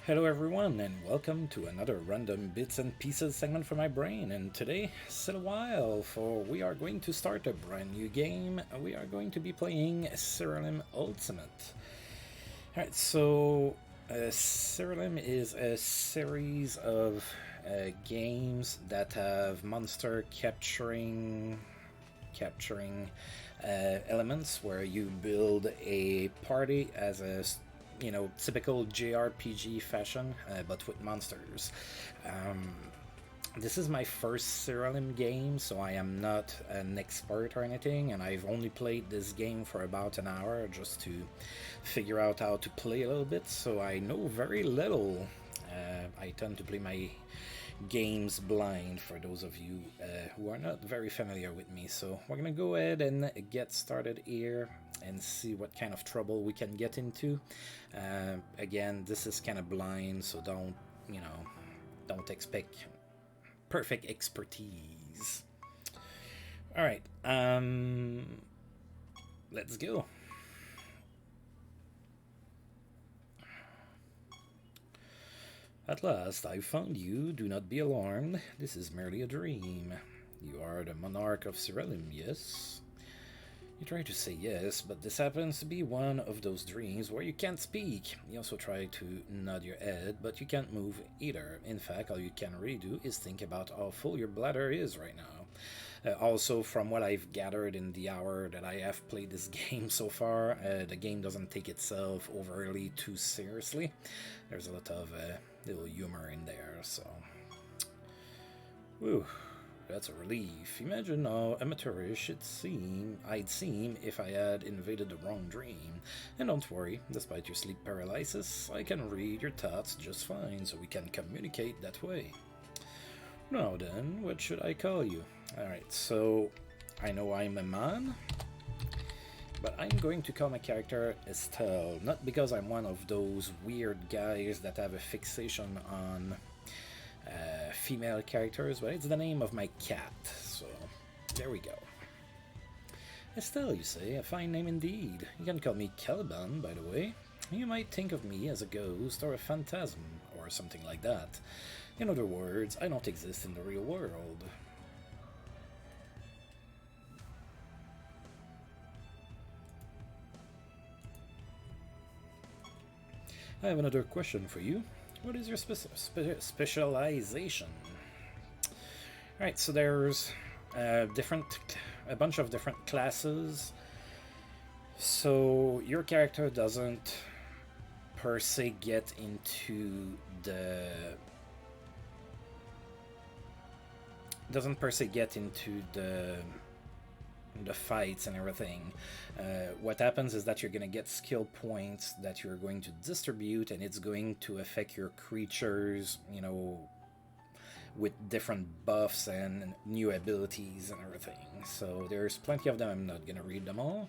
Hello everyone and welcome to another random bits and pieces segment from my brain, and today, sit a while for we are going to start a brand new game. We are going to be playing Siralim Ultimate. Alright, so Siralim is a series of games that have monster capturing elements where you build a party as a typical JRPG fashion, but with monsters. Um, this is my first Siralim game, so I am not an expert or anything, and I've only played this game for about an hour just to figure out how to play a little bit, so I know very little. I tend to play my games blind for those of you who are not very familiar with me. So we're gonna go ahead and get started here and see what kind of trouble we can get into. Again, this is kind of blind, so don't expect perfect expertise. All right, let's go. At last, I've found you. Do not be alarmed. This is merely a dream. You are the monarch of Siralim, yes? You try to say yes, but this happens to be one of those dreams where you can't speak. You also try to nod your head, but you can't move either. In fact, all you can really do is think about how full your bladder is right now. Also, from what I've gathered in the hour that I have played this game so far, the game doesn't take itself overly too seriously. There's a lot of little humor in there, so... Whew, that's a relief. Imagine how amateurish I'd seem if I had invaded the wrong dream. And don't worry, despite your sleep paralysis, I can read your thoughts just fine, so we can communicate that way. Now then, what should I call you? Alright, so I know I'm a man, but I'm going to call my character Estelle, not because I'm one of those weird guys that have a fixation on female characters, but it's the name of my cat, so there we go. Estelle, you say? A fine name indeed. You can call me Caliban, by the way. You might think of me as a ghost or a phantasm, or something like that. In other words, I don't exist in the real world. I have another question for you. What is your specialization? Alright, so there's a bunch of different classes. So your character doesn't per se get into the fights and everything. What happens is that you're going to get skill points that you're going to distribute, and it's going to affect your creatures, with different buffs and new abilities and everything. So there's plenty of them. I'm not going to read them all.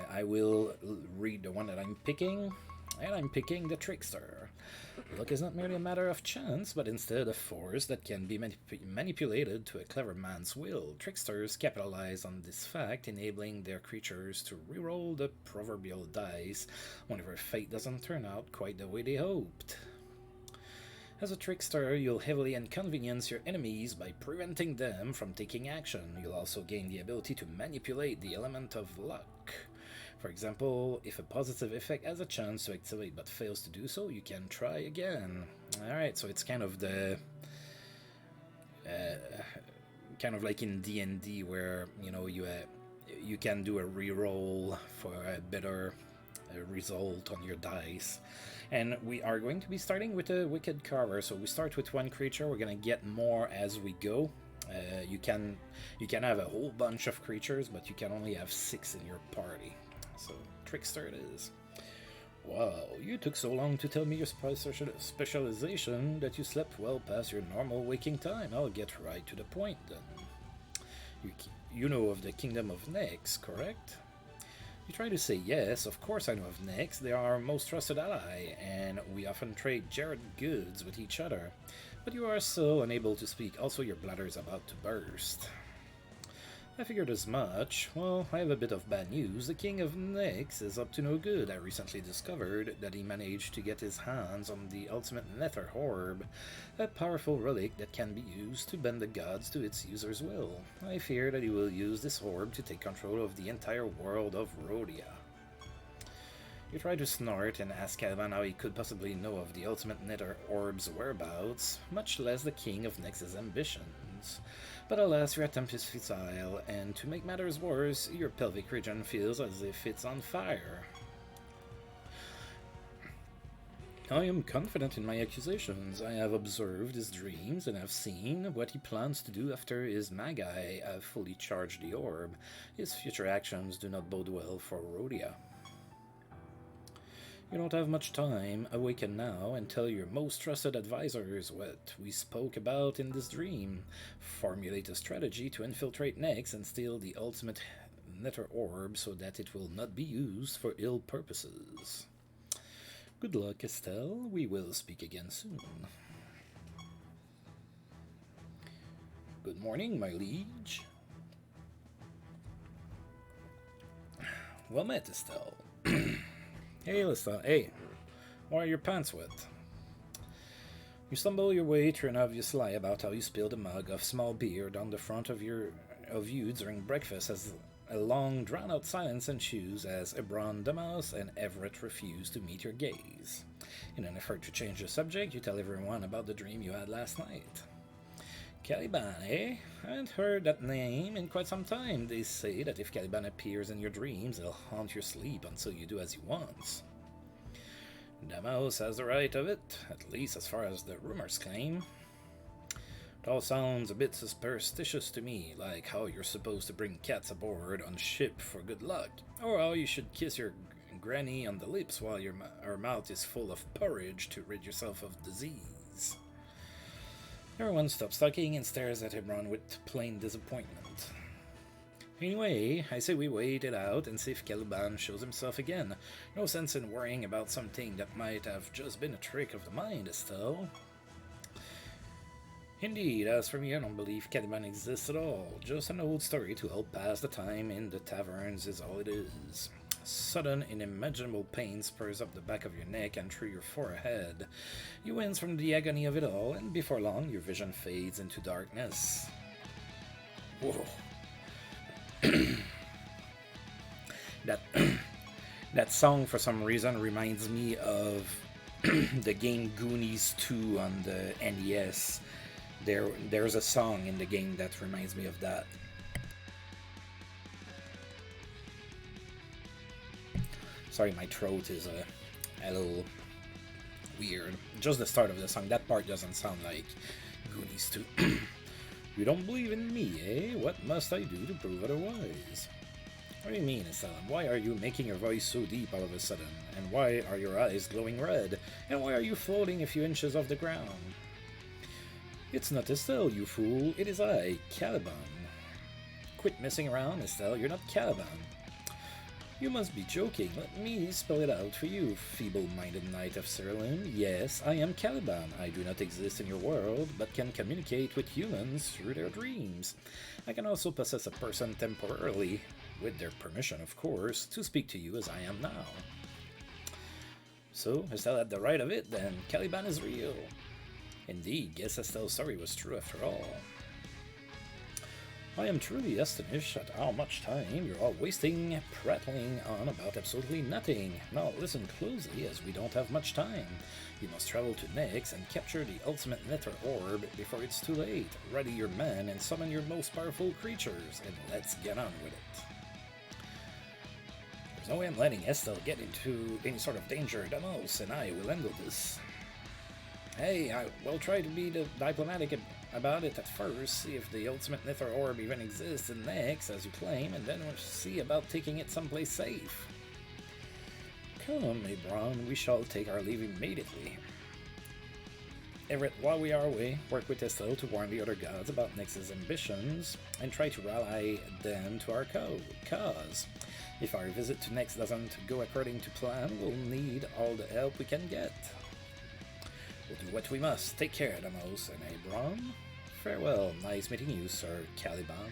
I will read the one that I'm picking, and I'm picking the Trickster. Luck is not merely a matter of chance, but instead a force that can be manipulated to a clever man's will. Tricksters capitalize on this fact, enabling their creatures to reroll the proverbial dice whenever fate doesn't turn out quite the way they hoped. As a trickster, you'll heavily inconvenience your enemies by preventing them from taking action. You'll also gain the ability to manipulate the element of luck. For example, if a positive effect has a chance to activate but fails to do so, you can try again. Alright, so it's kind of the... kind of like in D&D where, you can do a reroll for a better result on your dice. And we are going to be starting with a Wicked Carver, so we start with one creature, we're going to get more as we go. You can have a whole bunch of creatures, but you can only have 6 in your party. So, Trickster it is. Wow, you took so long to tell me your specialization that you slept well past your normal waking time. I'll get right to the point then. You know of the Kingdom of Nyx, correct? You try to say yes, of course I know of Nyx. They are our most trusted ally, and we often trade jarred goods with each other. But you are so unable to speak. Also, your bladder is about to burst. I figured as much. Well, I have a bit of bad news. The King of Nyx is up to no good. I recently discovered that he managed to get his hands on the ultimate Nether Orb, a powerful relic that can be used to bend the gods to its user's will. I fear that he will use this orb to take control of the entire world of Rhodia. You try to snort and ask Caliban how he could possibly know of the ultimate Nether Orb's whereabouts, much less the King of Nyx's ambitions. But alas, your attempt is futile, and to make matters worse, your pelvic region feels as if it's on fire. I am confident in my accusations. I have observed his dreams and have seen what he plans to do after his Magi have fully charged the orb. His future actions do not bode well for Rhodia. You don't have much time. Awaken now and tell your most trusted advisors what we spoke about in this dream. Formulate a strategy to infiltrate Nyx and steal the ultimate Nether Orb so that it will not be used for ill purposes. Good luck, Estelle. We will speak again soon. Good morning, my liege. Well met, Estelle. Hey, Lisa. Hey, why are your pants wet? You stumble your way through an obvious lie about how you spilled a mug of small beer down the front of you during breakfast as a long, drawn-out silence ensues as Ebron, Damas, and Everett refuse to meet your gaze. In an effort to change the subject, you tell everyone about the dream you had last night. Caliban, eh? I haven't heard that name in quite some time. They say that if Caliban appears in your dreams, he'll haunt your sleep until you do as he wants. Damos has the right of it, at least as far as the rumors claim. It all sounds a bit superstitious to me, like how you're supposed to bring cats aboard on ship for good luck, or how you should kiss your granny on the lips while her mouth is full of porridge to rid yourself of disease. Everyone stops talking and stares at Hebron with plain disappointment. Anyway, I say we wait it out and see if Caliban shows himself again. No sense in worrying about something that might have just been a trick of the mind, Estelle. Indeed, as for me, I don't believe Caliban exists at all. Just an old story to help pass the time in the taverns is all it is. Sudden, unimaginable pain spurs up the back of your neck and through your forehead. You wince from the agony of it all, and before long, your vision fades into darkness. Whoa. That song, for some reason, reminds me of the game Goonies 2 on the NES. There's a song in the game that reminds me of that. Sorry, my throat is a little weird. Just the start of the song, that part doesn't sound like Goonies 2. You don't believe in me, eh? What must I do to prove otherwise? What do you mean, Estelle? Why are you making your voice so deep all of a sudden? And why are your eyes glowing red? And why are you floating a few inches off the ground? It's not Estelle, you fool. It is I, Caliban. Quit messing around, Estelle. You're not Caliban. You must be joking. Let me spell it out for you, feeble-minded knight of Siralim. Yes, I am Caliban. I do not exist in your world, but can communicate with humans through their dreams. I can also possess a person temporarily, with their permission, of course, to speak to you as I am now. So, Estelle had the right of it, then Caliban is real. Indeed, guess Estelle's story was true after all. I am truly astonished at how much time you're all wasting prattling on about absolutely nothing. Now listen closely, as we don't have much time. You must travel to Nyx and capture the ultimate Nether Orb before it's too late. Ready your men and summon your most powerful creatures, and let's get on with it. There's no way I'm letting Estelle get into any sort of danger. Damos and I will handle this. Hey, I will try to be diplomatic about it at first, see if the ultimate Nether Orb even exists in Nyx, as you claim, and then we'll see about taking it someplace safe. Come, Ebron, we shall take our leave immediately. Everett, while we are away, work with Estelle to warn the other gods about Nyx's ambitions, and try to rally them to our cause. If our visit to Nyx doesn't go according to plan, we'll need all the help we can get. We'll do what we must. Take care, Damos and Ebron. Farewell. Nice meeting you, Sir Caliban.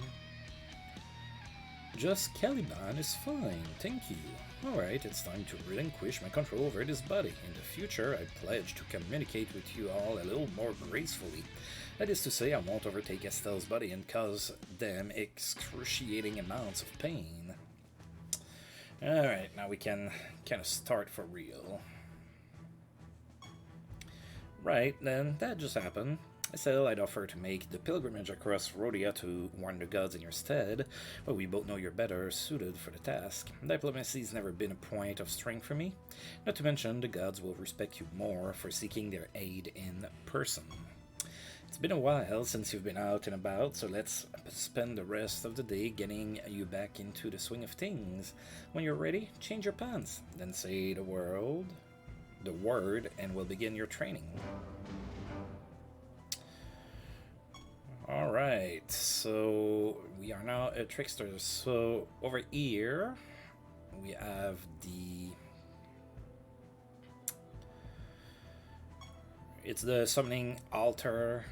Just Caliban is fine, thank you. Alright, it's time to relinquish my control over this body. In the future, I pledge to communicate with you all a little more gracefully. That is to say, I won't overtake Estelle's body and cause them excruciating amounts of pain. Alright, now we can kind of start for real. Right, then, that just happened. Estelle, I'd offer to make the pilgrimage across Rhodia to warn the gods in your stead, but we both know you're better suited for the task. Diplomacy's never been a point of strength for me. Not to mention, the gods will respect you more for seeking their aid in person. It's been a while since you've been out and about, so let's spend the rest of the day getting you back into the swing of things. When you're ready, change your pants, then say the word, and we'll begin your training. Alright, so we are now a trickster. So over here we have it's the summoning altar.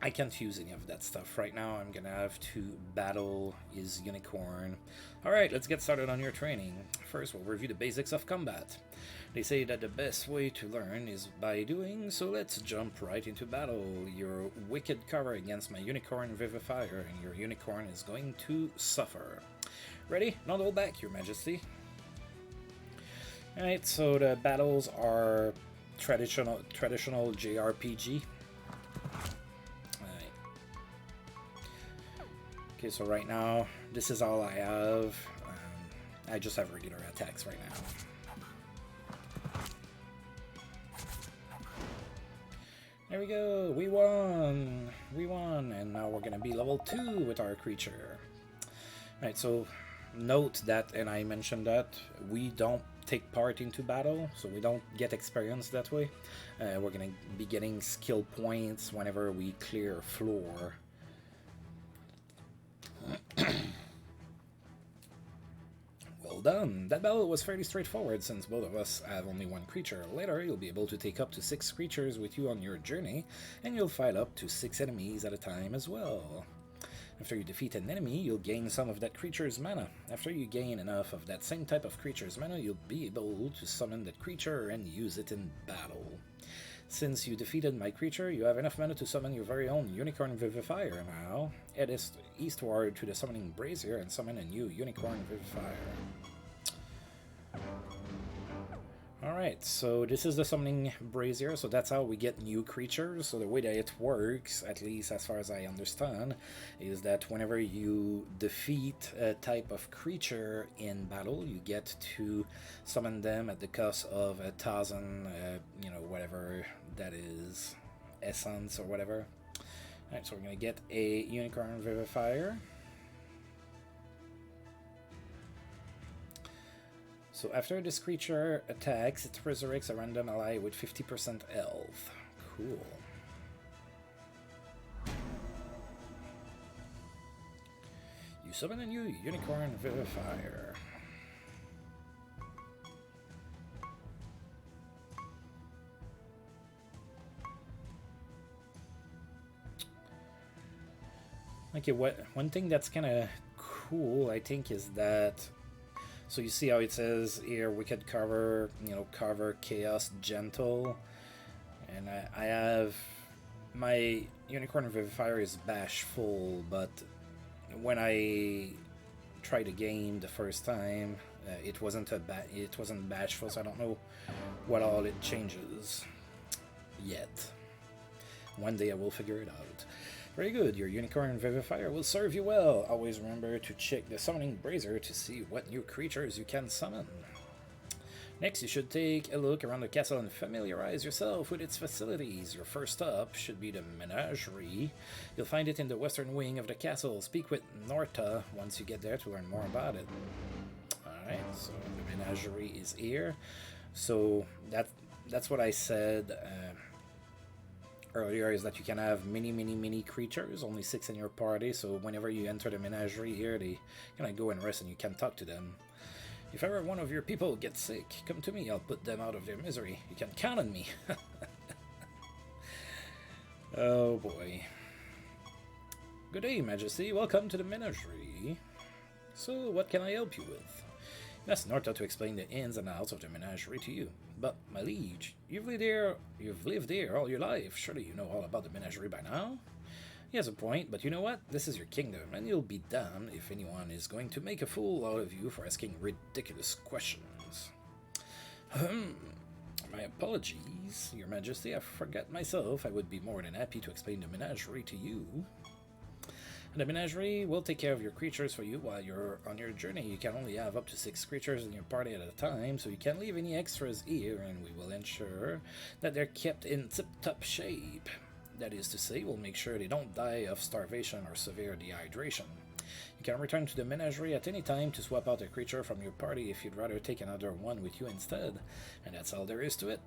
I can't use any of that stuff right now. I'm gonna have to battle his unicorn. Alright, let's get started on your training. First, we'll review the basics of combat. They say that the best way to learn is by doing, so let's jump right into battle. Your wicked cover against my unicorn vivifier, and your unicorn is going to suffer. Ready? Not hold back, your majesty. Alright, so the battles are traditional JRPG. Okay, so right now, this is all I have. I just have regular attacks right now. There we go, we won! We won, and now we're gonna be level 2 with our creature. Alright, so note that, and I mentioned that, we don't take part into battle, so we don't get experience that way. We're gonna be getting skill points whenever we clear a floor. Well done. That battle was fairly straightforward since both of us have only one creature. Later, you'll be able to take up to 6 creatures with you on your journey, and you'll fight up to 6 enemies at a time as well. After you defeat an enemy, you'll gain some of that creature's mana. After you gain enough of that same type of creature's mana, you'll be able to summon that creature and use it in battle. Since you defeated my creature, you have enough mana to summon your very own Unicorn Vivifier now. Head eastward to the Summoning Brazier and summon a new Unicorn Vivifier. Alright, so this is the Summoning Brazier, so that's how we get new creatures. So the way that it works, at least as far as I understand, is that whenever you defeat a type of creature in battle, you get to summon them at the cost of 1,000, whatever that is, essence or whatever. Alright, so we're going to get a Unicorn Vivifier. So after this creature attacks, it resurrects a random ally with 50% health. Cool. You summon a new Unicorn Vivifier. Okay, one thing that's kind of cool, I think, is that, so you see how it says here, Wicked Cover, Cover, Chaos, Gentle, and I have, my Unicorn Vivifier is Bashful, but when I tried the game the first time, it wasn't Bashful, so I don't know what all it changes yet. One day I will figure it out. Very good, your Unicorn Vivifier will serve you well. Always remember to check the Summoning Brazier to see what new creatures you can summon. Next, you should take a look around the castle and familiarize yourself with its facilities. Your first stop should be the Menagerie. You'll find it in the western wing of the castle. Speak with Norta once you get there to learn more about it. Alright, so the Menagerie is here. So that's what I said earlier, is that you can have many creatures, only 6 in your party, so whenever you enter the Menagerie here, they kind of go and rest and you can talk to them. If ever one of your people gets sick, come to me, I'll put them out of their misery. You can count on me. Oh boy. Good day, Majesty. Welcome to the Menagerie. So, what can I help you with? You asked Norta to explain the ins and outs of the menagerie to you. But, my liege, you've lived there all your life. Surely you know all about the menagerie by now? He has a point, but you know what? This is your kingdom, and you'll be damned if anyone is going to make a fool out of you for asking ridiculous questions. My apologies, Your Majesty. I forgot myself. I would be more than happy to explain the menagerie to you. The menagerie will take care of your creatures for you while you're on your journey. You can only have up to 6 creatures in your party at a time, so you can't leave any extras here, and we will ensure that they're kept in tip-top shape. That is to say, we'll make sure they don't die of starvation or severe dehydration. You can return to the menagerie at any time to swap out a creature from your party if you'd rather take another one with you instead. And that's all there is to it.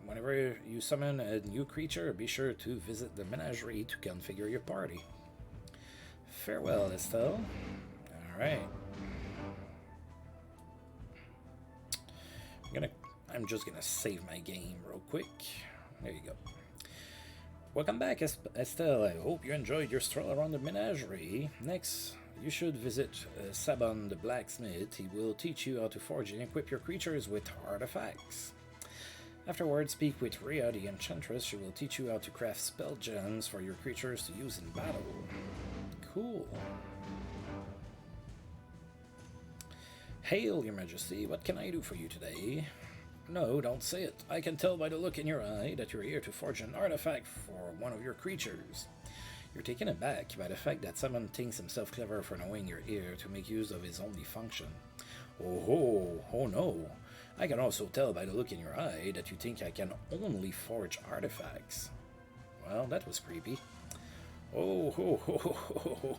Whenever you summon a new creature, be sure to visit the menagerie to configure your party. Farewell, Estelle. Alright. I'm just gonna save my game real quick. There you go. Welcome back, Estelle. I hope you enjoyed your stroll around the menagerie. Next, you should visit Sabon the blacksmith. He will teach you how to forge and equip your creatures with artifacts. Afterwards, speak with Rhea the enchantress. She will teach you how to craft spell gems for your creatures to use in battle. Cool. Hail, Your Majesty. What can I do for you today? No, don't say it. I can tell by the look in your eye that you're here to forge an artifact for one of your creatures. You're taken aback by the fact that someone thinks himself clever for knowing you're here to make use of his only function. Oh no. I can also tell by the look in your eye that you think I can only forge artifacts. Well, that was creepy. Oh,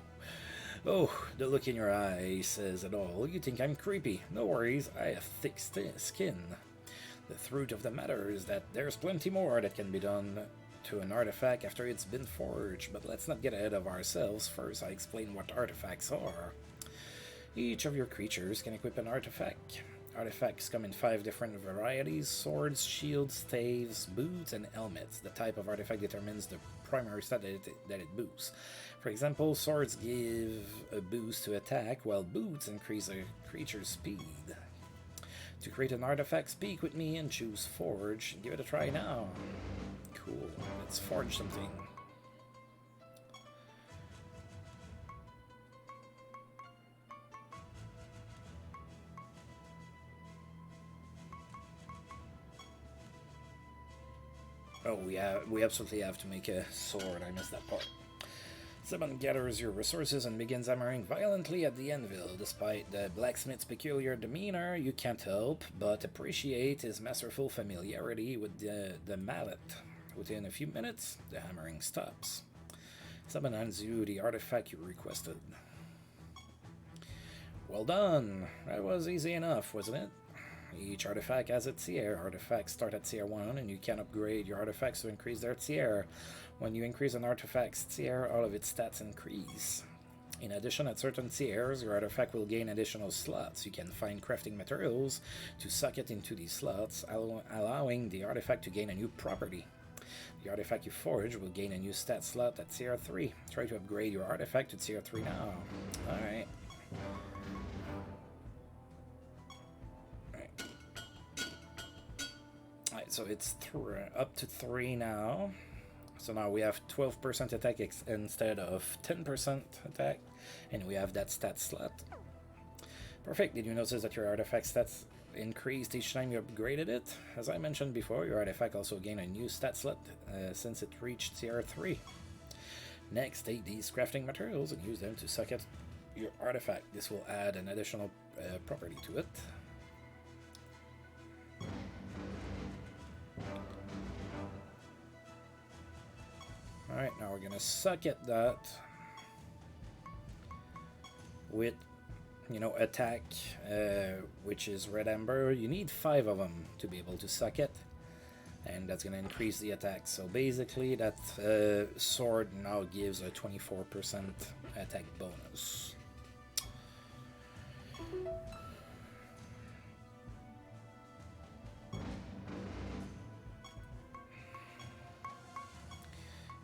the look in your eye says it all. You think I'm creepy. No worries, I have thick skin. The truth of the matter is that there's plenty more that can be done to an artifact after it's been forged, but let's not get ahead of ourselves. First, I explain what artifacts are. Each of your creatures can equip an artifact. Artifacts come in 5 different varieties: swords, shields, staves, boots, and helmets. The type of artifact determines the primary stat that it boosts. For example, swords give a boost to attack, while boots increase a creature's speed. To create an artifact, speak with me and choose Forge. Give it a try now. Cool. Let's forge something. Oh, we absolutely have to make a sword. I missed that part. Someone gathers your resources and begins hammering violently at the anvil. Despite the blacksmith's peculiar demeanor, you can't help but appreciate his masterful familiarity with the mallet. Within a few minutes, the hammering stops. Someone hands you the artifact you requested. Well done! That was easy enough, wasn't it? Each artifact has a tier. Artifacts start at tier 1, and you can upgrade your artifacts to increase their tier. When you increase an artifact's tier, all of its stats increase. In addition, at certain tiers, your artifact will gain additional slots. You can find crafting materials to suck it into these slots, allowing the artifact to gain a new property. The artifact you forge will gain a new stat slot at tier 3. Try to upgrade your artifact to tier 3 now. Alright. Alright, so it's up to 3 now. So now we have 12% attack instead of 10% attack, and we have that stat slot. Perfect. Did you notice that your artifact stats increased each time you upgraded it? As I mentioned before, your artifact also gained a new stat slot since it reached tier 3. Next, take these crafting materials and use them to suck at your artifact. This will add an additional property to it. Alright, now we're gonna suck at that with, attack, which is red amber. You need 5 of them to be able to suck it, and that's gonna increase the attack. So basically, that sword now gives a 24% attack bonus.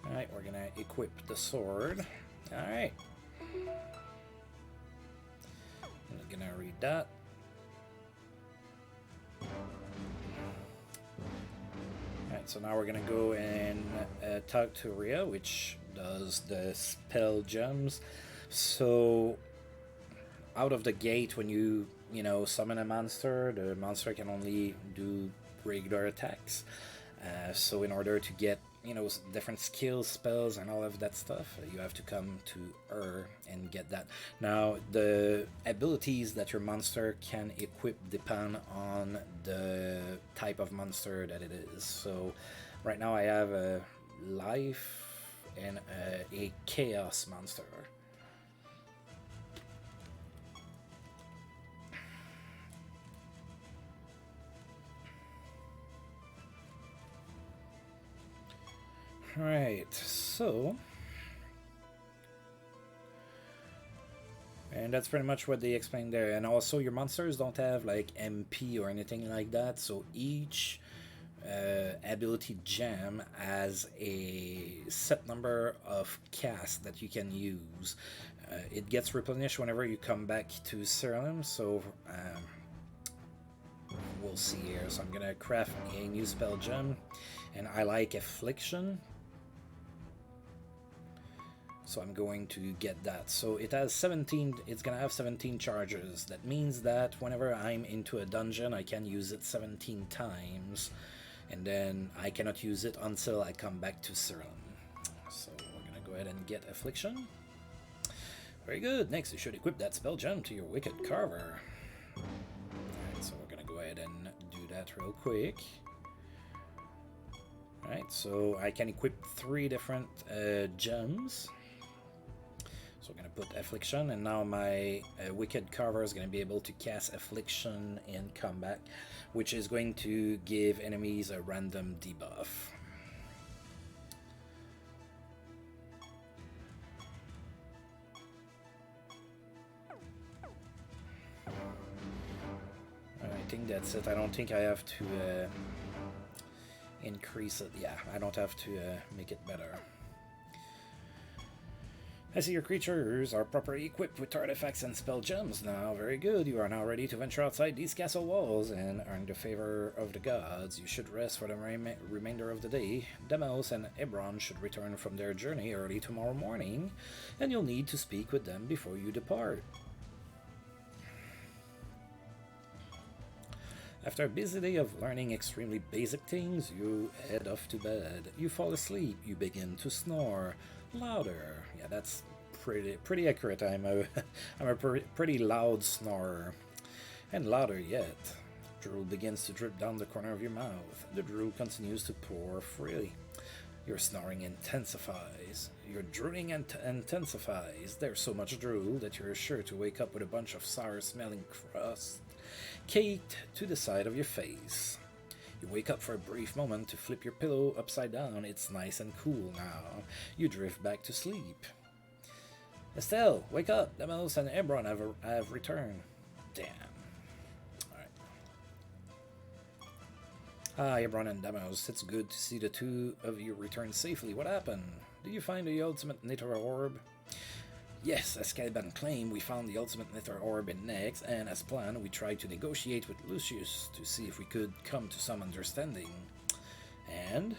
Alright, we're gonna equip the sword. Alright. gonna read that. Alright, so now we're gonna go and talk to Rhea, which does the spell gems. So out of the gate, when you summon a monster, the monster can only do regular attacks. So in order to get different skills, spells, and all of that stuff, you have to come to her and get that. Now, the abilities that your monster can equip depend on the type of monster that it is. So right now I have a life and a chaos monster. Right, so, and that's pretty much what they explained there. And also, your monsters don't have like MP or anything like that, so each ability gem has a set number of casts that you can use. It gets replenished whenever you come back to Siralim, so we'll see here. So I'm gonna craft a new spell gem, and I like Affliction. So I'm going to get that. So it has 17, it's gonna have 17 charges. That means that whenever I'm into a dungeon, I can use it 17 times. And then I cannot use it until I come back to Siralim. So we're gonna go ahead and get Affliction. Very good. Next, you should equip that spell gem to your Wicked Carver. Alright, so we're gonna go ahead and do that real quick. Alright, so I can equip 3 different gems. So I'm going to put Affliction, and now my Wicked Carver is going to be able to cast Affliction in combat, which is going to give enemies a random debuff. I think that's it. I don't think I have to increase it. Yeah, I don't have to make it better. I see your creatures are properly equipped with artifacts and spell gems now. Very good. You are now ready to venture outside these castle walls and earn the favor of the gods. You should rest for the remainder of the day. Demos and Ebron should return from their journey early tomorrow morning, and you'll need to speak with them before you depart. After a busy day of learning extremely basic things, you head off to bed. You fall asleep. You begin to snore. Louder. Yeah, that's pretty accurate. I'm a pretty loud snorer. And louder yet. Drool begins to drip down the corner of your mouth. The drool continues to pour freely. Your snoring intensifies. Your drooling intensifies. There's so much drool that you're sure to wake up with a bunch of sour-smelling crust caked to the side of your face. You wake up for a brief moment to flip your pillow upside down. It's nice and cool now. You drift back to sleep. Estelle, wake up! Demos and Ebron have returned. Damn. Alright. Ah, Ebron and Demos, it's good to see the two of you return safely. What happened? Did you find the ultimate Nether Orb? Yes, as Caliban claimed, we found the ultimate Nether Orb in Nex, and as planned, we tried to negotiate with Lucius to see if we could come to some understanding. And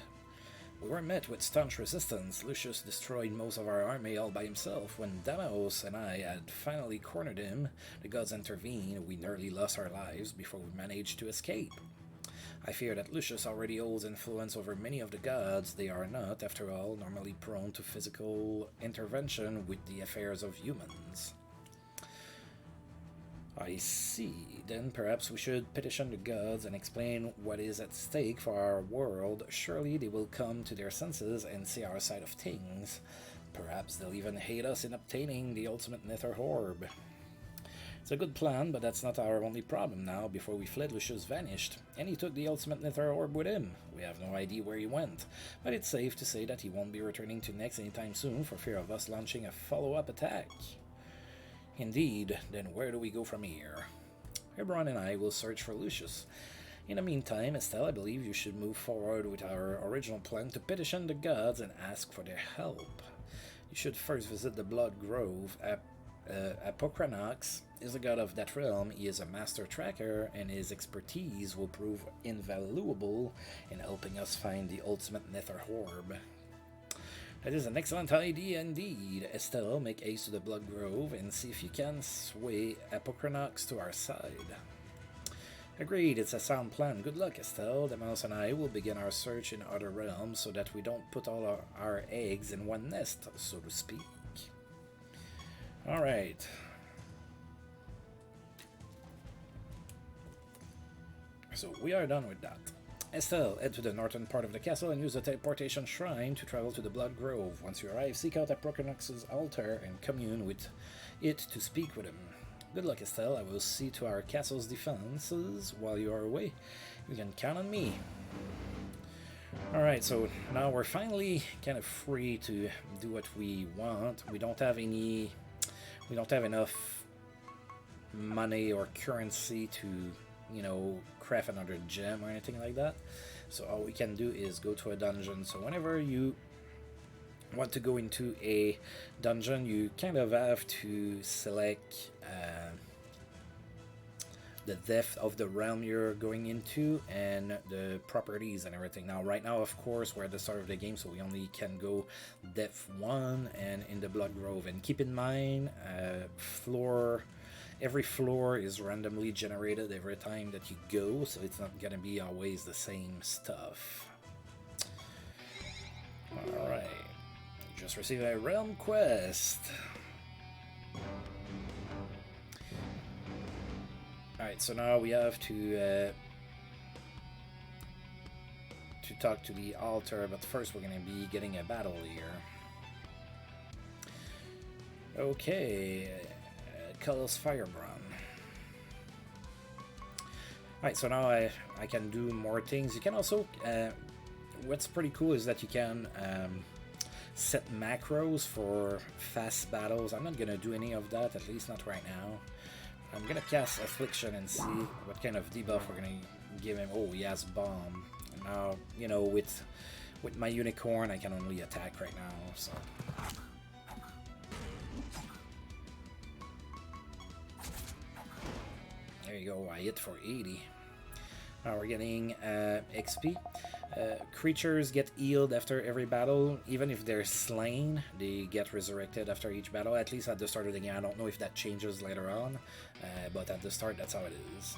we were met with staunch resistance. Lucius destroyed most of our army all by himself. When Damaos and I had finally cornered him, the gods intervened. We nearly lost our lives before we managed to escape. I fear that Lucius already holds influence over many of the gods. They are not, after all, normally prone to physical intervention with the affairs of humans. I see. Then perhaps we should petition the gods and explain what is at stake for our world. Surely they will come to their senses and see our side of things. Perhaps they'll even hate us in obtaining the ultimate Nether Orb. It's a good plan, but that's not our only problem now. Before we fled, Lucius vanished, and he took the ultimate Nether Orb with him. We have no idea where he went, but it's safe to say that he won't be returning to Nex anytime soon for fear of us launching a follow-up attack. Indeed, then where do we go from here? Hebron and I will search for Lucius. In the meantime, Estelle, I believe you should move forward with our original plan to petition the gods and ask for their help. You should first visit the Blood Grove. Apocrynox is a god of that realm. He is a master tracker, and his expertise will prove invaluable in helping us find the ultimate nether orb. That is an excellent idea indeed. Estelle, make haste to the Blood Grove and see if you can sway Apocrynox to our side. Agreed, it's a sound plan. Good luck, Estelle. The mouse and I will begin our search in other realms so that we don't put all our eggs in one nest, so to speak. Alright. So we are done with that. Estelle, head to the northern part of the castle and use the teleportation shrine to travel to the Blood Grove. Once you arrive, seek out Apocrynox's altar and commune with it to speak with him. Good luck, Estelle. I will see to our castle's defenses while you are away. You can count on me. Alright, so now we're finally kind of free to do what we want. We don't have enough money or currency to, you know, craft another gem or anything like that. So all we can do is go to a dungeon. So whenever you want to go into a dungeon, you kind of have to select the depth of the realm you're going into and the properties and everything. Now right now, of course, we're at the start of the game, so we only can go depth 1 and in the Blood Grove. And keep in mind, every floor is randomly generated every time that you go, so it's not gonna be always the same stuff. Alright, just received a realm quest. Alright, so now we have to talk to the altar, but first we're going to be getting a battle here. Okay, Cullis Firebrand. Alright, so now I can do more things. You can also, what's pretty cool is that you can set macros for fast battles. I'm not going to do any of that, at least not right now. I'm gonna cast Affliction and see what kind of debuff we're gonna give him. Oh, he has Bomb. And now, you know, with my Unicorn, I can only attack right now, so. There you go, I hit for 80. Now we're getting XP. Creatures get healed after every battle. Even if they're slain, they get resurrected after each battle, at least at the start of the game. I don't know if that changes later on, but at the start, that's how it is.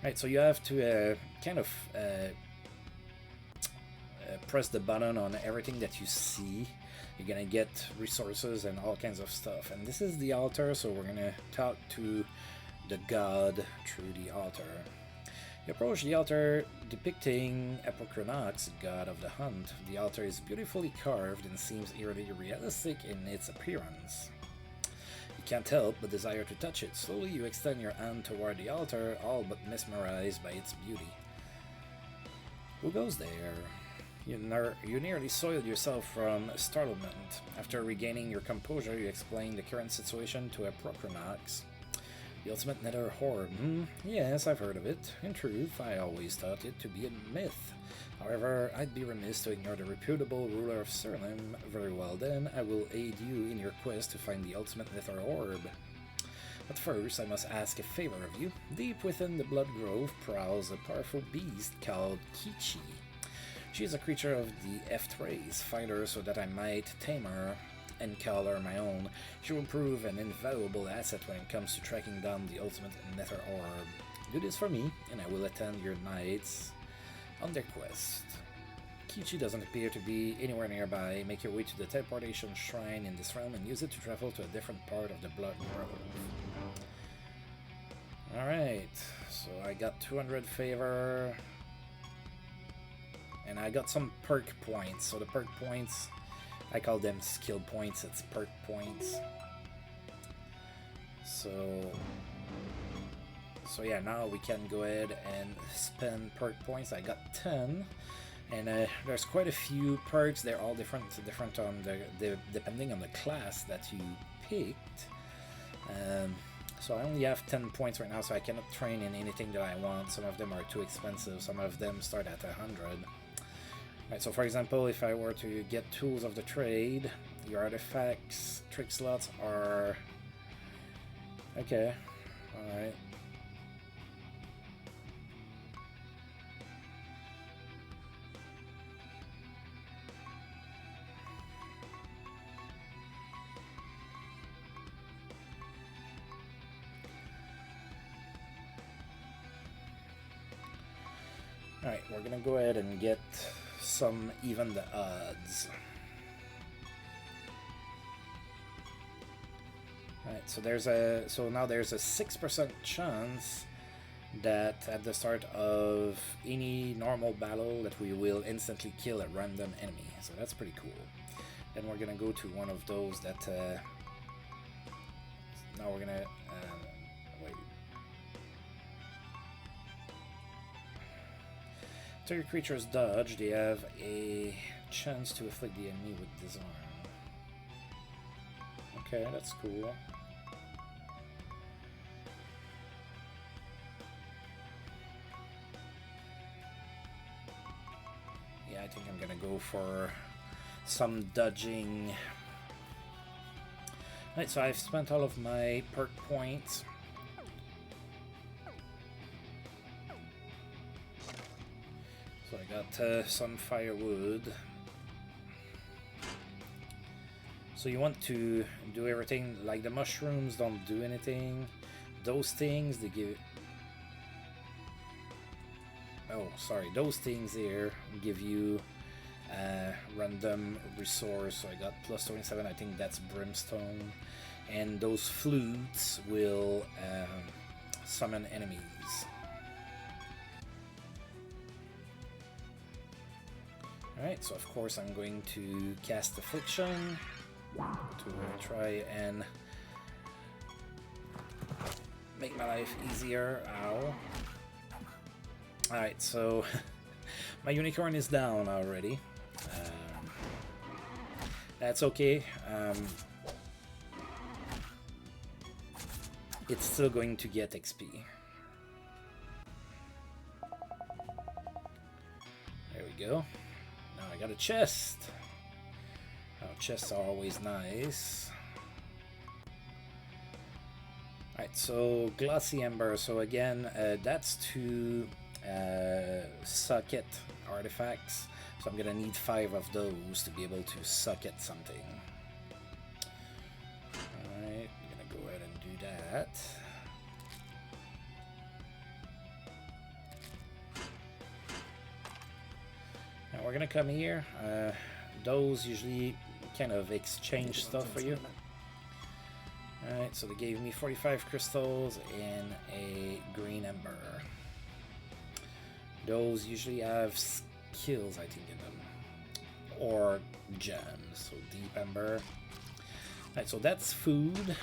Right, so you have to kind of press the button on everything that you see. You're gonna get resources and all kinds of stuff. And this is the altar, so we're gonna talk to the god through the altar. You approach the altar depicting Apocrynox, god of the hunt. The altar is beautifully carved and seems eerily realistic in its appearance. You can't help but desire to touch it. Slowly you extend your hand toward the altar, all but mesmerized by its beauty. Who goes there? You nearly soiled yourself from startlement. After regaining your composure, you explain the current situation to Apocrynox. The ultimate nether orb. Yes, I've heard of it. In truth, I always thought it to be a myth. However, I'd be remiss to ignore the reputable ruler of Siralim. Very well then, I will aid you in your quest to find the ultimate nether orb. But first, I must ask a favor of you. Deep within the Blood Grove prowls a powerful beast called Kichi. She is a creature of the Eft race. Find her so that I might tame her and call her my own. She will prove an invaluable asset when it comes to tracking down the ultimate nether orb. Do this for me, and I will attend your knights on their quest. Kichi doesn't appear to be anywhere nearby. Make your way to the teleportation shrine in this realm and use it to travel to a different part of the Blood Grove. Alright, so I got 200 favor, and I got some perk points. So the perk points, I call them skill points, it's perk points. So yeah, now we can go ahead and spend perk points. I got 10, and there's quite a few perks. They're all different on depending on the class that you picked. So I only have 10 points right now, so I cannot train in anything that I want. Some of them are too expensive, some of them start at 100. Right, so for example, if I were to get Tools of the Trade, your artifacts, trick slots are... Okay, alright. Alright, we're gonna go ahead and get some even the odds. Alright, so now there's a 6% chance that at the start of any normal battle that we will instantly kill a random enemy. So that's pretty cool. Then we're gonna go to one of those that now we're gonna wait. After your creatures dodge, they have a chance to afflict the enemy with disarm. Okay, that's cool. Yeah, I think I'm gonna go for some dodging. Alright, so I've spent all of my perk points. So I got some firewood. So you want to do everything, like the mushrooms don't do anything. Those things, they give... Oh, sorry, those things here give you random resource. So I got plus 27, I think that's brimstone. And those flutes will summon enemies. Alright, so of course I'm going to cast Affliction to try and make my life easier. Ow. Alright, so my unicorn is down already. That's okay. It's still going to get XP. There we go. Now I got a chest. Oh, chests are always nice. Alright, so Glossy Ember. So again, that's to socket artifacts. So I'm gonna need 5 of those to be able to socket something. Alright, I'm gonna go ahead and do that. Now we're gonna come here. Those usually kind of exchange stuff for you. Alright, so they gave me 45 crystals and a green ember. Those usually have skills, I think, in them. Or gems, so deep ember. Alright, so that's food,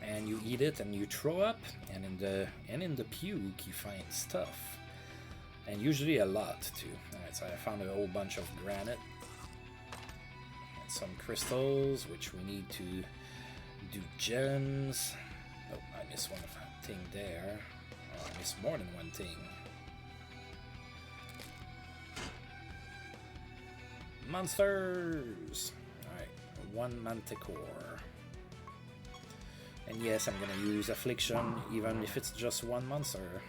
and you eat it and you throw up, and in the puke you find stuff. And usually a lot too. Alright, so I found a whole bunch of granite. And some crystals, which we need to do gems. Oh, I missed one thing there. Oh, I missed more than one thing. Monsters! Alright, 1 manticore. And yes, I'm gonna use Affliction, even if it's just 1 monster.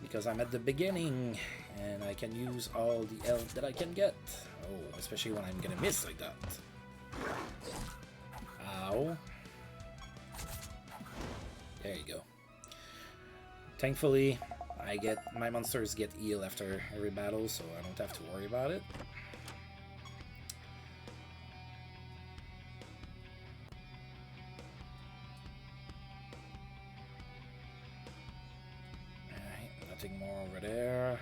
Because I'm at the beginning, and I can use all the health that I can get. Oh, especially when I'm gonna miss like that. Ow. There you go. Thankfully, my monsters get healed after every battle, so I don't have to worry about it. Alright, nothing more over there.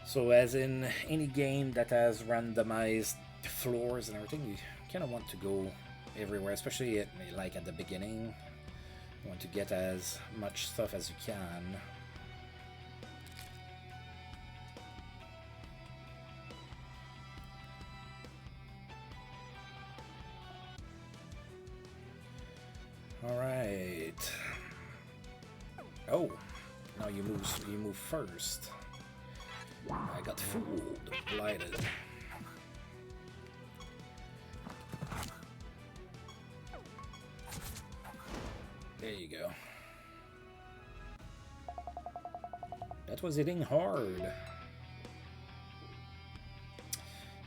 So as in any game that has randomized floors and everything, you kind of want to go everywhere, especially like at the beginning. You want to get as much stuff as you can. Alright. Oh, now you move first. I got fooled, blighted. There you go. That was hitting hard.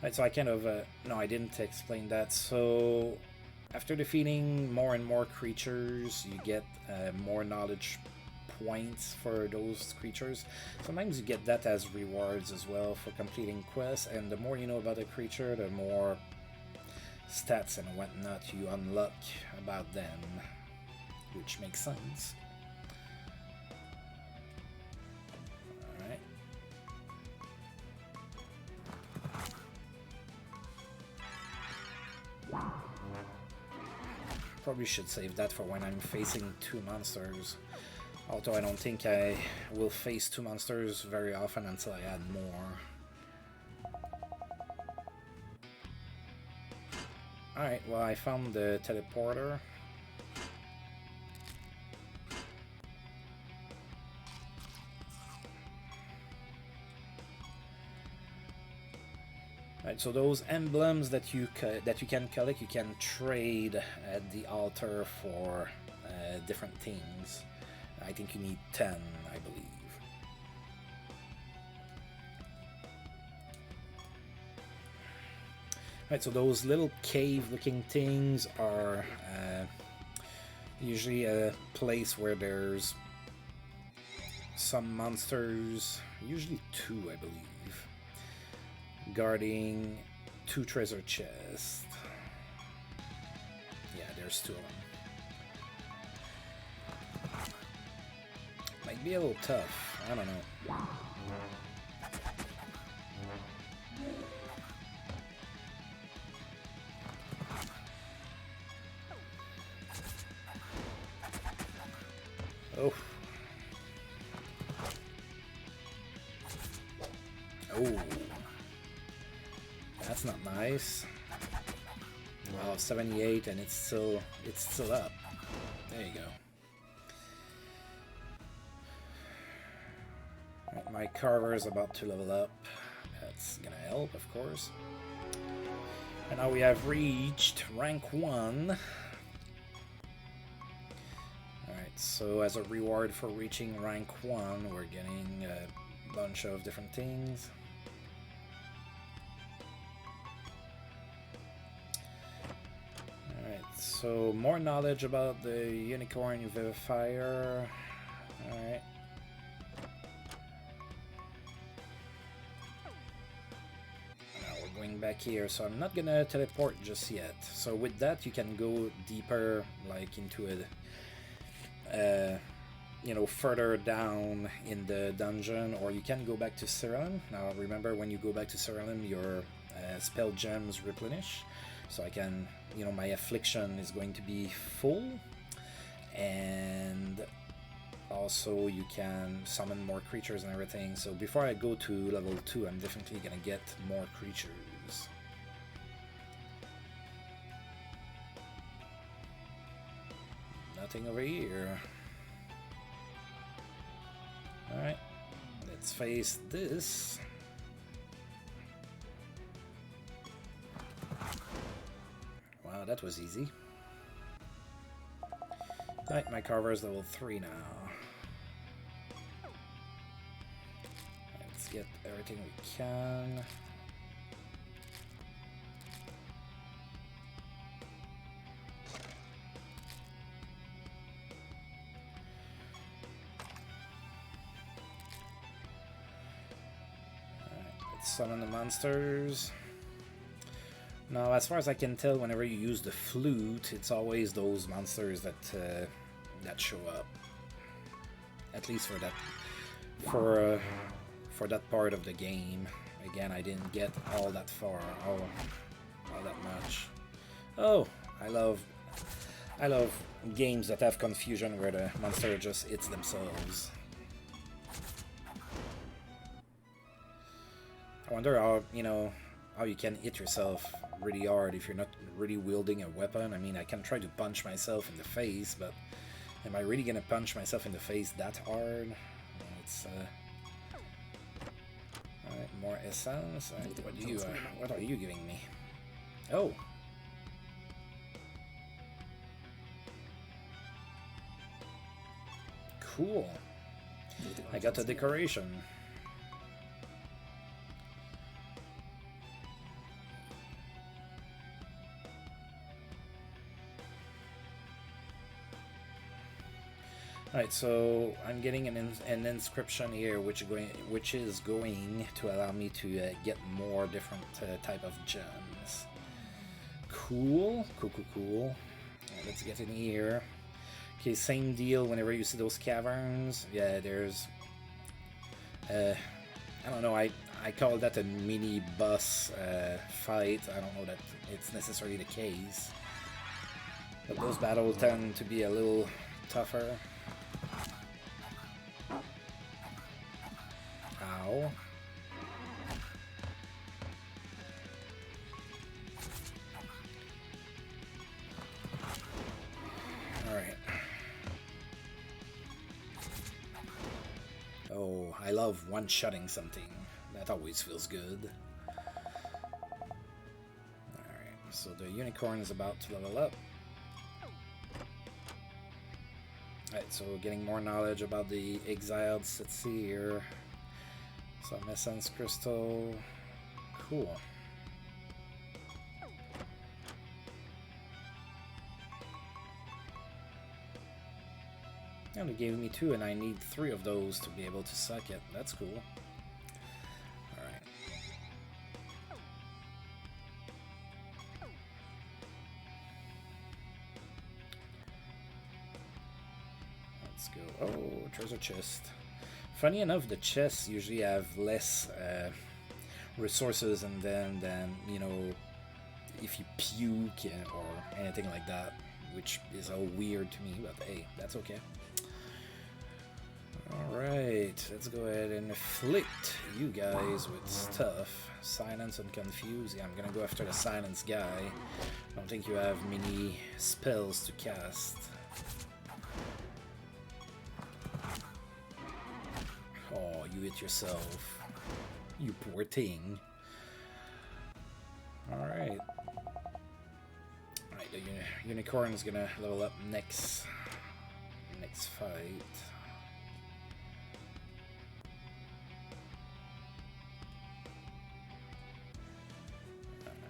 Right, so I kind of... no, I didn't explain that. So, after defeating more and more creatures, you get more knowledge points for those creatures. Sometimes you get that as rewards as well for completing quests, and the more you know about a creature, the more stats and whatnot you unlock about them, which makes sense. Alright. Probably should save that for when I'm facing 2 monsters. Although I don't think I will face 2 monsters very often until I add more. Alright, well I found the teleporter. Right, so those emblems that you can collect, you can trade at the altar for different things. I think you need 10, I believe. Right, so those little cave-looking things are usually a place where there's some monsters, usually 2, I believe, guarding 2 treasure chests. Yeah, there's 2 of them. Might be a little tough, I don't know. Oh. Oh. That's not nice. Wow, 78 and it's still up. There you go. Right, my carver is about to level up. That's gonna help, of course. And now we have reached rank 1. Alright, so as a reward for reaching rank 1, we're getting a bunch of different things. Alright, so more knowledge about the Unicorn Vivifier. Alright. Back here, so I'm not gonna teleport just yet. So with that you can go deeper, like into a you know, further down in the dungeon, or you can go back to Siralim. Now remember, when you go back to Siralim, your spell gems replenish, so I can, you know, my affliction is going to be full, and also you can summon more creatures and everything. So before I go to level 2, I'm definitely gonna get more creatures. Nothing over here. Alright, let's face this. Wow, that was easy. Alright, my carver is level 3 now. Let's get everything we can. Summon the monsters. Now, as far as I can tell, whenever you use the flute, it's always those monsters that that show up. At least for that, for that part of the game. Again, I didn't get all that far, all that much. Oh, I love games that have confusion where the monster just hits themselves. I wonder how, you know, how you can hit yourself really hard if you're not really wielding a weapon. I mean, I can try to punch myself in the face, but am I really gonna punch myself in the face that hard? It's Alright, more essence. Right, what are you giving me? Oh! Cool. I got a decoration. Alright, so I'm getting an inscription here, which is going to allow me to get more different type of gems. Cool. Right, let's get in here. Okay, same deal whenever you see those caverns. Yeah, there's... I don't know, I call that a mini boss fight. I don't know that it's necessarily the case. But those battles tend to be a little tougher. Ow. Alright. Oh, I love one-shotting something. That always feels good. Alright, so the unicorn is about to level up. Alright, so getting more knowledge about the exiled city here. Some essence crystal. Cool. And it gave me 2, and I need 3 of those to be able to suck it. That's cool. Alright. Let's go. Oh, treasure chest. Funny enough, the chests usually have less resources in them than, you know, if you puke or anything like that, which is all weird to me, but hey, that's okay. Alright, let's go ahead and afflict you guys with stuff. Silence and confuse. Yeah, I'm gonna go after the silence guy. I don't think you have many spells to cast. Oh, you hit yourself. You poor thing. Alright. Alright, the unicorn's gonna level up next fight.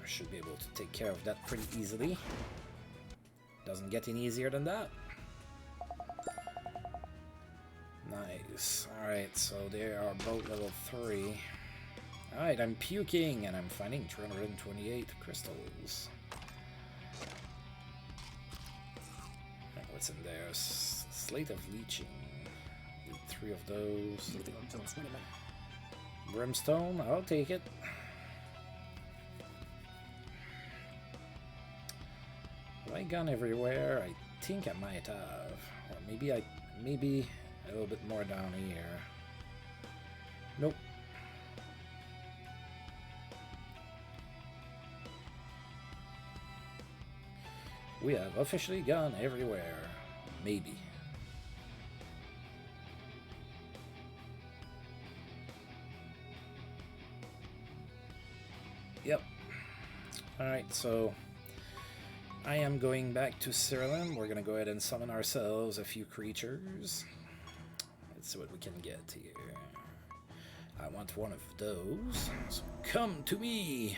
Should be able to take care of that pretty easily. Doesn't get any easier than that. Nice. Alright, so they are both level 3. Alright, I'm puking and I'm finding 328 crystals. Right, what's in there? Slate of leeching. Need 3 of those. Brimstone, I'll take it. Have I gone everywhere? I think I might have. Or maybe a little bit more down here. Nope. We have officially gone everywhere. Maybe. Yep. Alright, so I am going back to Siralim. We're gonna go ahead and summon ourselves a few creatures. Let's see what we can get here. I want one of those. So come to me!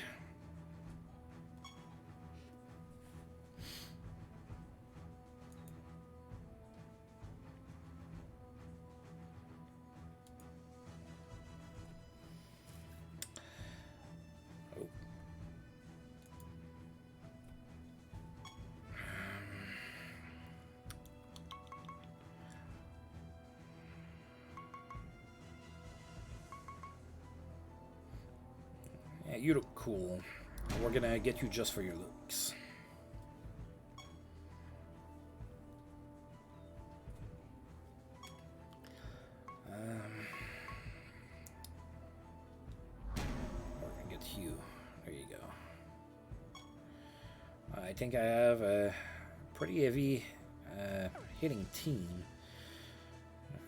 Yeah, you look cool. We're gonna get you just for your looks. We're gonna get you. There you go. I think I have a pretty heavy hitting team.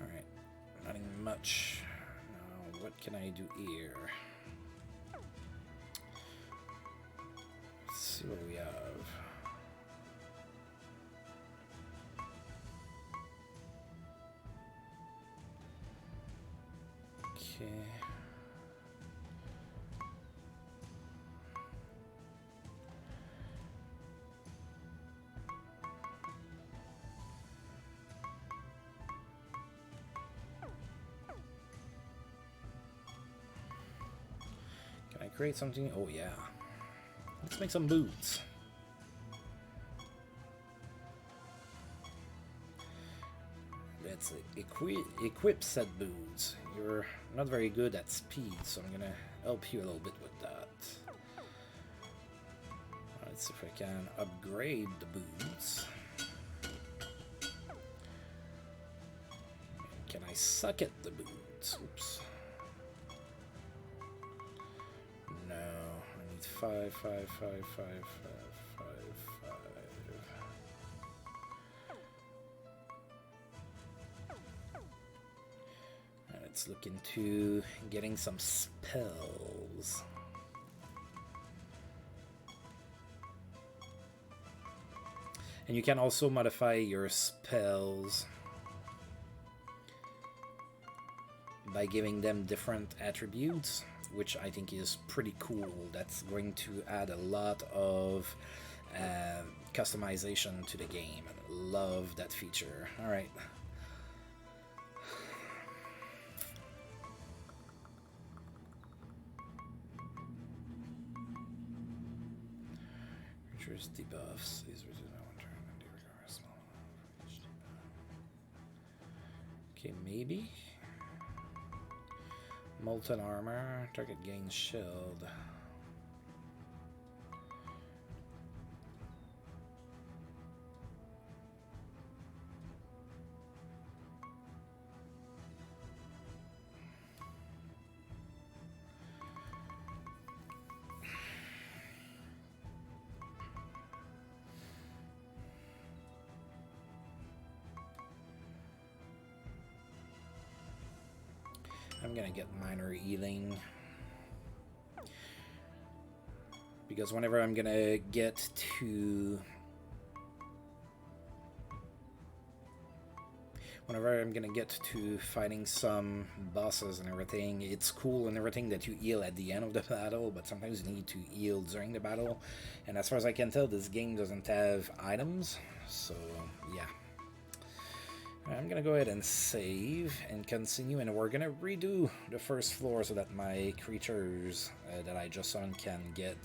Alright, nothing much. what can I do here? Let's see what we have. Okay. Can I create something? Oh yeah. Let's make some boots. Let's equip said boots. You're not very good at speed, so I'm gonna help you a little bit with that. Let's see if I can upgrade the boots. Can I suck at the boots? Oops. No, I need 5, 5, 5, 5, 5, 5, 5. Let's look into getting some spells. And you can also modify your spells by giving them different attributes, which I think is pretty cool. That's going to add a lot of customization to the game. Love that feature. All right. Creatures debuffs. These are okay, maybe. Molten armor. Target gains shield. I'm gonna get minor healing because whenever I'm gonna get to fighting some bosses and everything, it's cool and everything that you heal at the end of the battle, but sometimes you need to heal during the battle. And as far as I can tell, this game doesn't have items, so yeah. I'm gonna go ahead and save and continue, and we're gonna redo the first floor so that my creatures that I just on can get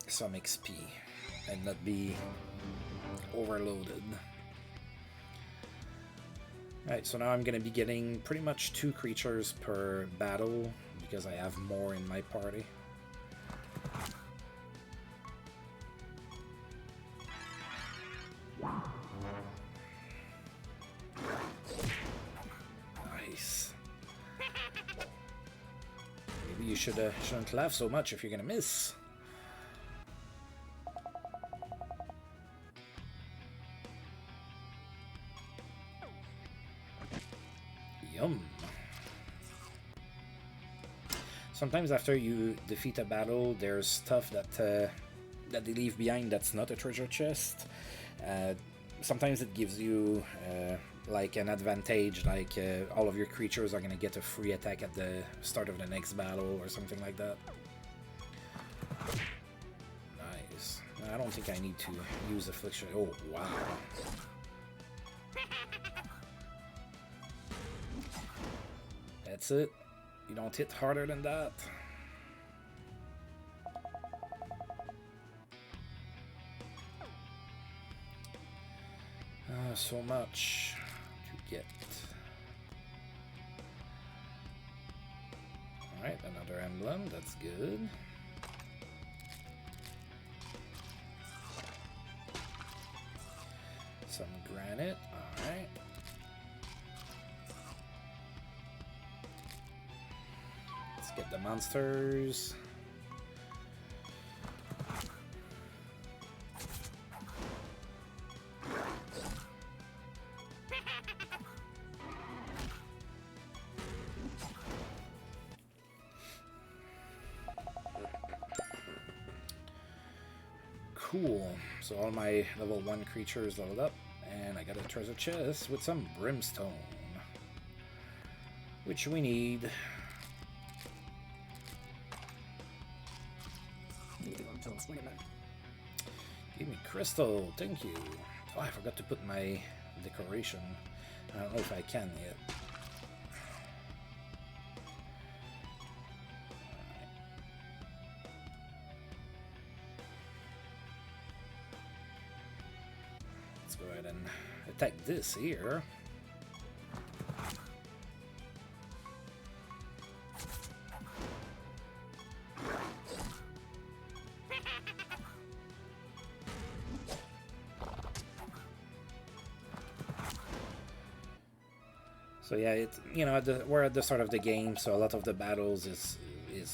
some XP and not be overloaded. Alright, so now I'm gonna be getting pretty much 2 creatures per battle because I have more in my party. Nice. Maybe you shouldn't laugh so much if you're gonna miss. Yum. Sometimes after you defeat a battle, there's stuff that they leave behind that's not a treasure chest. Sometimes it gives you like an advantage, like all of your creatures are going to get a free attack at the start of the next battle or something like that. Nice. I don't think I need to use Affliction. Oh, wow. That's it. You don't hit harder than that. So much to get. Alright, another emblem. That's good. Some granite. Alright. Let's get the monsters. Cool. So all my level 1 creatures leveled up, and I got a treasure chest with some brimstone, which we need. Give me crystal, thank you. Oh, I forgot to put my decoration. I don't know if I can yet. Let's go ahead and attack this here. So yeah, we're at the start of the game, so a lot of the battles is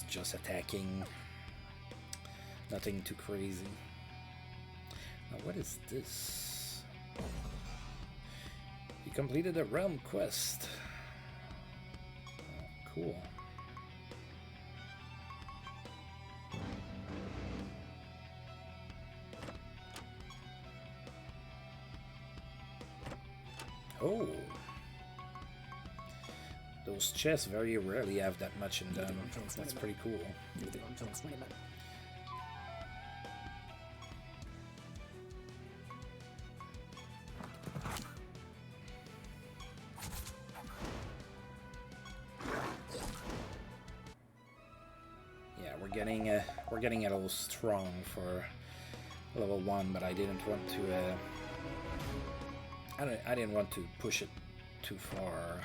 just attacking. Nothing too crazy. Now what is this? You completed a realm quest. Oh, cool. Oh. Those chests very rarely have that much in them. That's pretty cool. Yeah, we're getting a little strong for level 1, but I didn't want to. I didn't want to push it too far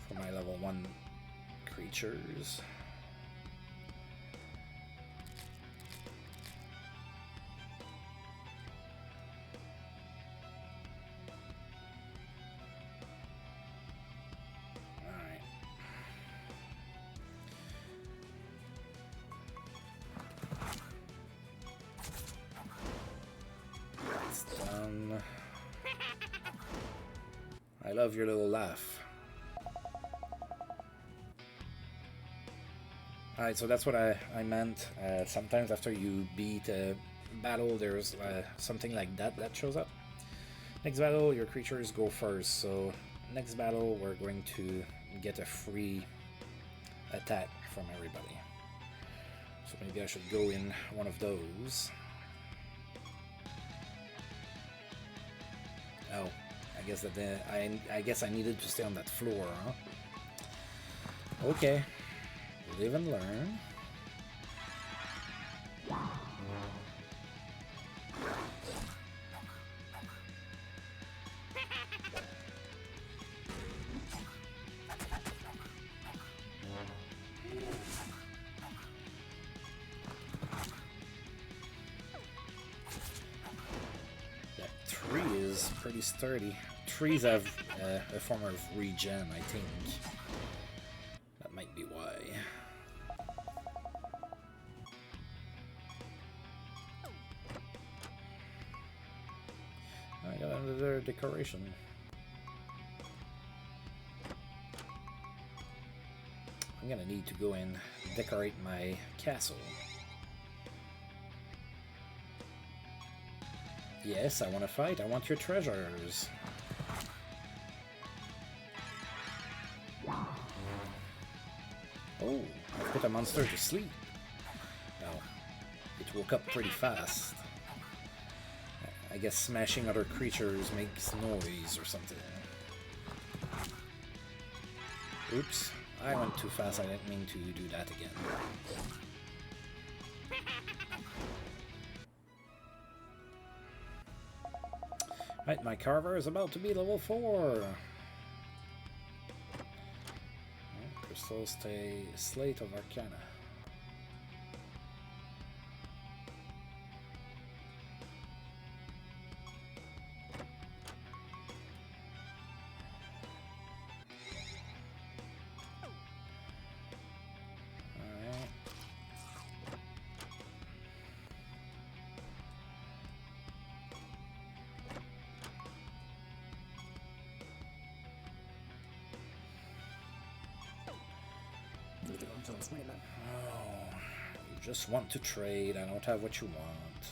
for my level 1 creatures. Alright. It's done. I love your little laugh. Alright, so that's what I meant. Sometimes after you beat a battle, there's something like that shows up. Next battle, your creatures go first. So next battle, we're going to get a free attack from everybody. So maybe I should go in one of those. Oh, I guess that I guess I needed to stay on that floor, huh? Okay. Live and learn. That tree is pretty sturdy. Trees have a form of regen, I think. That might be why. I got another decoration. I'm gonna need to go and decorate my castle. Yes, I want to fight. I want your treasures. Oh, I put a monster to sleep. Oh, it woke up pretty fast. I guess smashing other creatures makes noise or something. Oops, I went too fast. I didn't mean to do that again. Right, my carver is about to be level 4. Crystal Slate of Arcana. Oh, you just want to trade. I don't have what you want.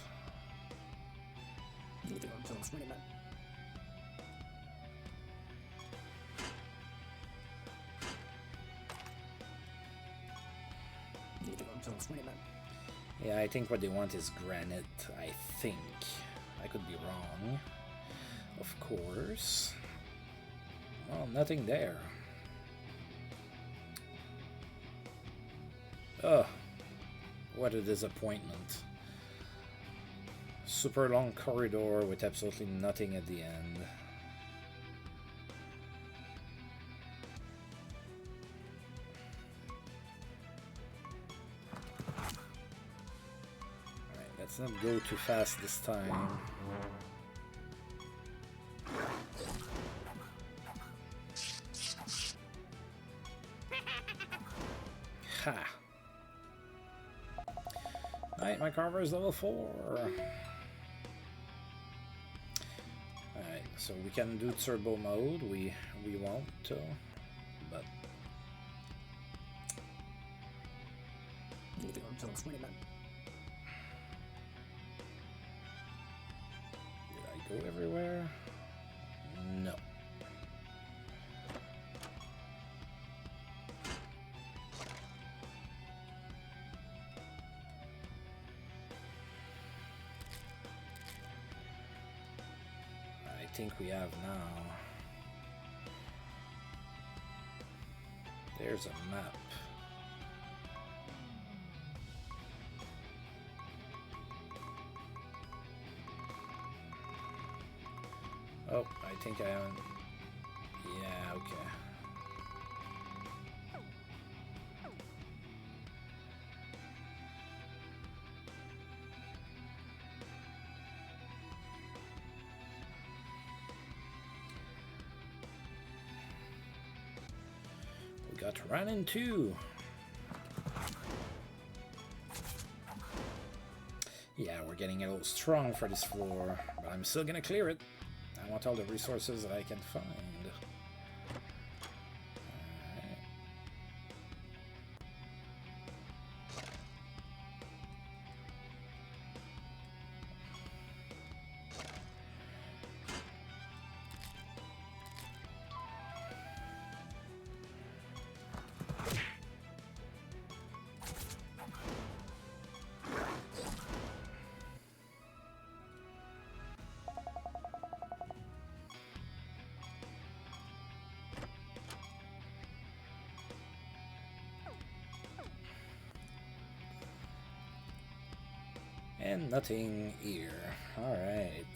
Yeah, I think what they want is granite, I think. I could be wrong. Of course. Well, nothing there. Ugh. What a disappointment. Super long corridor with absolutely nothing at the end. Alright, let's not go too fast this time. Ha! Alright, my carver is level 4. Alright, so we can do turbo mode. We won't, but did I go everywhere? No. I think we have now. There's a map. Oh, I think I haven't. Yeah, okay. We got run into. Yeah, we're getting a little strong for this floor, but I'm still gonna clear it. I want all the resources that I can find. Alright. And nothing here. Alright.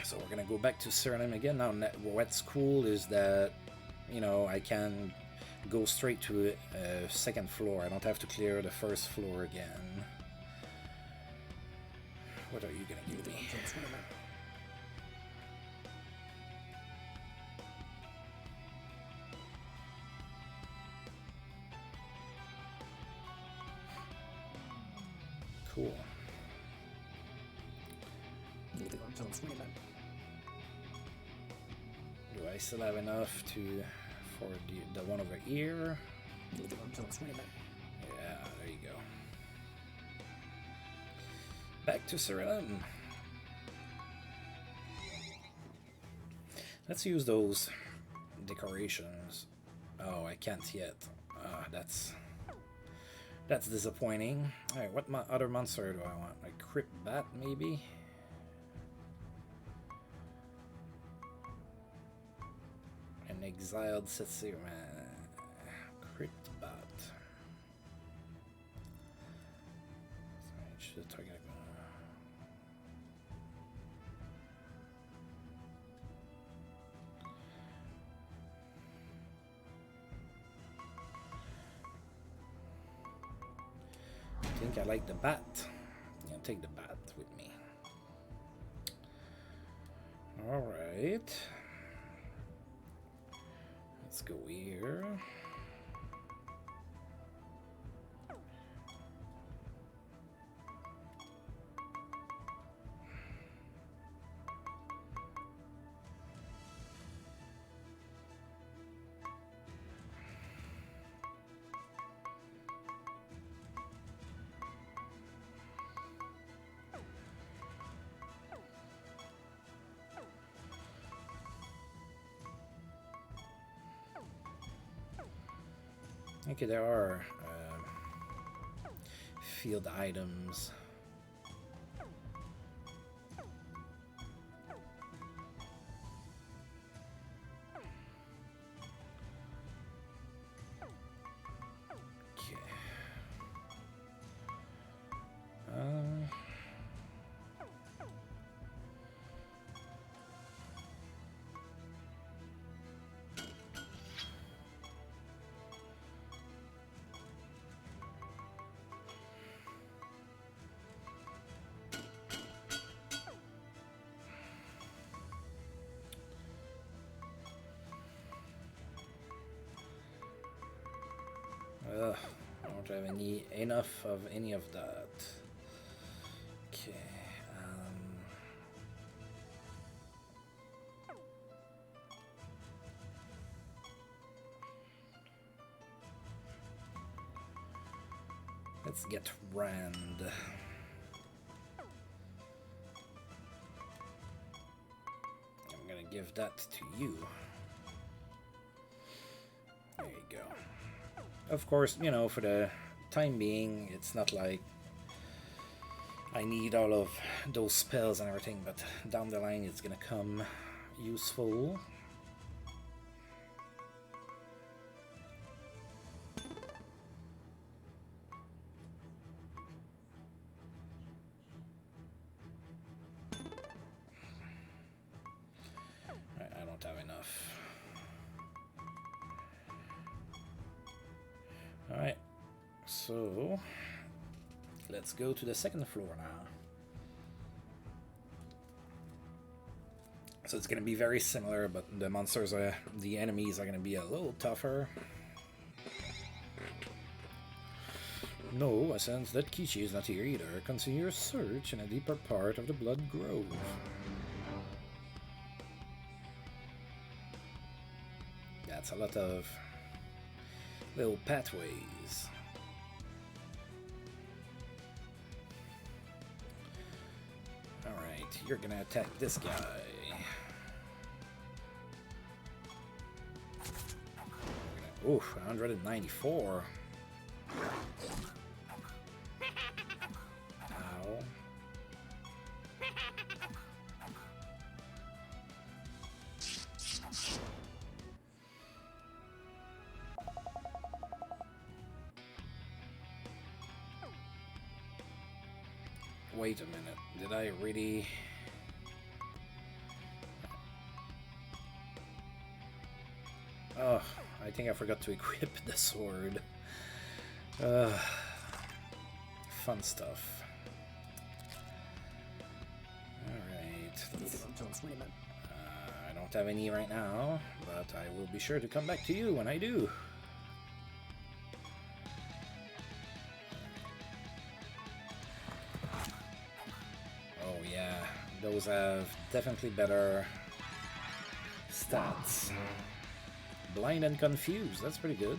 So we're gonna go back to Siralim again. Now what's cool is that, you know, I can go straight to a second floor. I don't have to clear the first floor again. What are you gonna give me? Cool. Do I still have enough for the one over here? Yeah, there you go. Back to Siralim. Let's use those decorations. Oh, I can't yet. That's disappointing. Alright, what other monster do I want? A crypt bat, maybe? An exiled Setsir man. Crypt bat. Should target. I think I like the bat. Yeah, take the bat with me. Alright. Let's go here. Okay, there are field items. Okay. I don't have enough of any of that. Okay. Let's get Rand. I'm gonna give that to you. There you go. Of course, you know, for the time being, it's not like I need all of those spells and everything, but down the line it's gonna come useful. I don't have enough. Alright, so let's go to the second floor now. So it's going to be very similar, but the monsters are, the enemies are going to be a little tougher. No, I sense that Kishi is not here either. Continue your search in a deeper part of the Blood Grove. That's a lot of little pathways. Alright, you're gonna attack this guy. Oof, 194. Ow. Wait a minute, did I really... Oh, I think I forgot to equip the sword. Fun stuff. Alright. I don't have any right now, but I will be sure to come back to you when I do. Oh yeah, those have definitely better stats. Blind and confused, that's pretty good.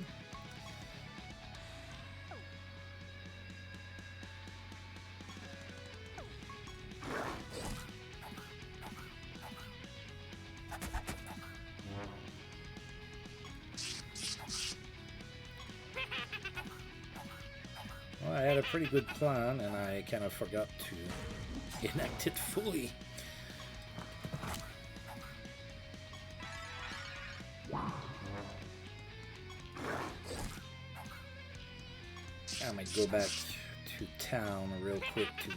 Well, I had a pretty good plan and I kind of forgot to enact it fully. I might go back to town real quick to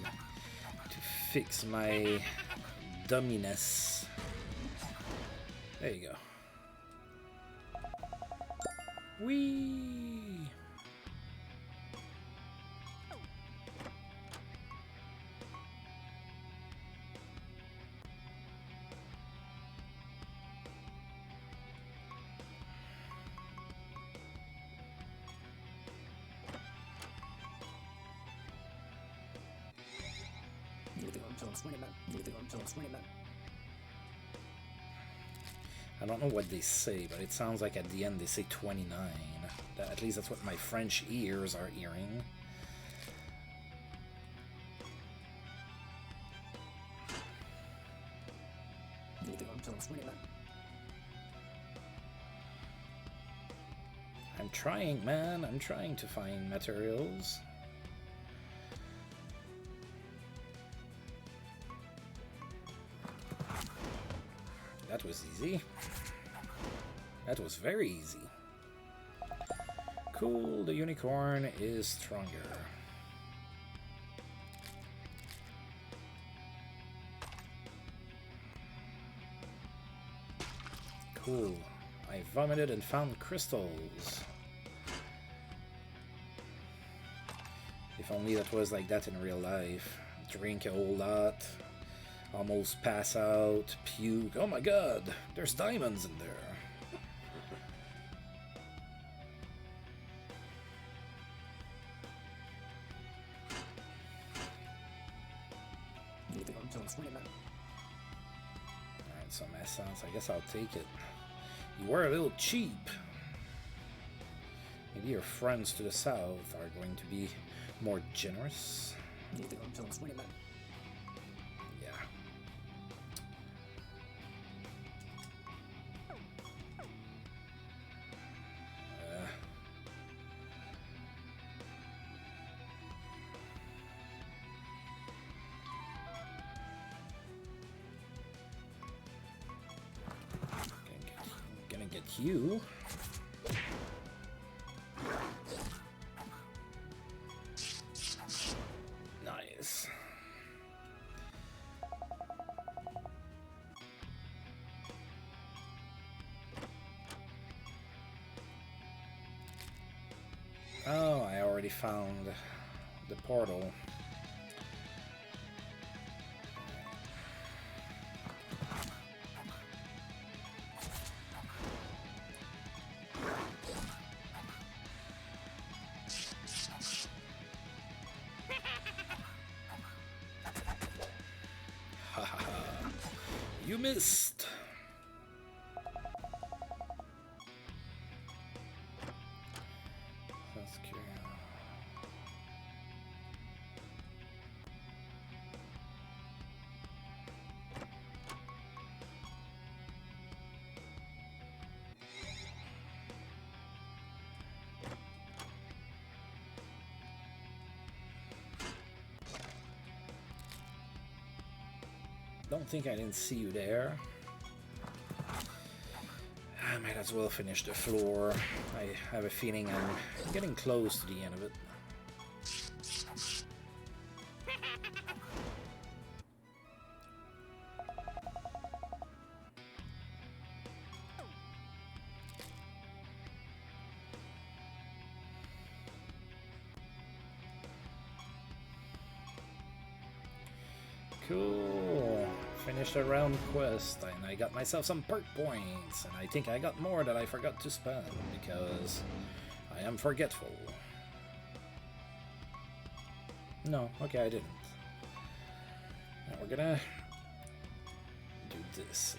fix my dumminess. There you go. Whee! I don't know what they say, but it sounds like at the end they say 29. At least that's what my French ears are hearing. I'm trying, man. I'm trying to find materials. That was easy. That was very easy. Cool, the unicorn is stronger. Cool. I vomited and found crystals. If only that was like that in real life. Drink a whole lot. Almost pass out. Puke. Oh my god! There's diamonds in there. Alright, some essence. I guess I'll take it. You were a little cheap. Maybe your friends to the south are going to be more generous. Yeah. Gonna get you. Nice. Oh, I already found the portal. You missed. That's cute. Don't think I didn't see you there. I might as well finish the floor. I have a feeling I'm getting close to the end of it. Cool. Finished a round quest, and I got myself some perk points, and I think I got more that I forgot to spend, because I am forgetful. No, okay, I didn't. Now we're gonna do this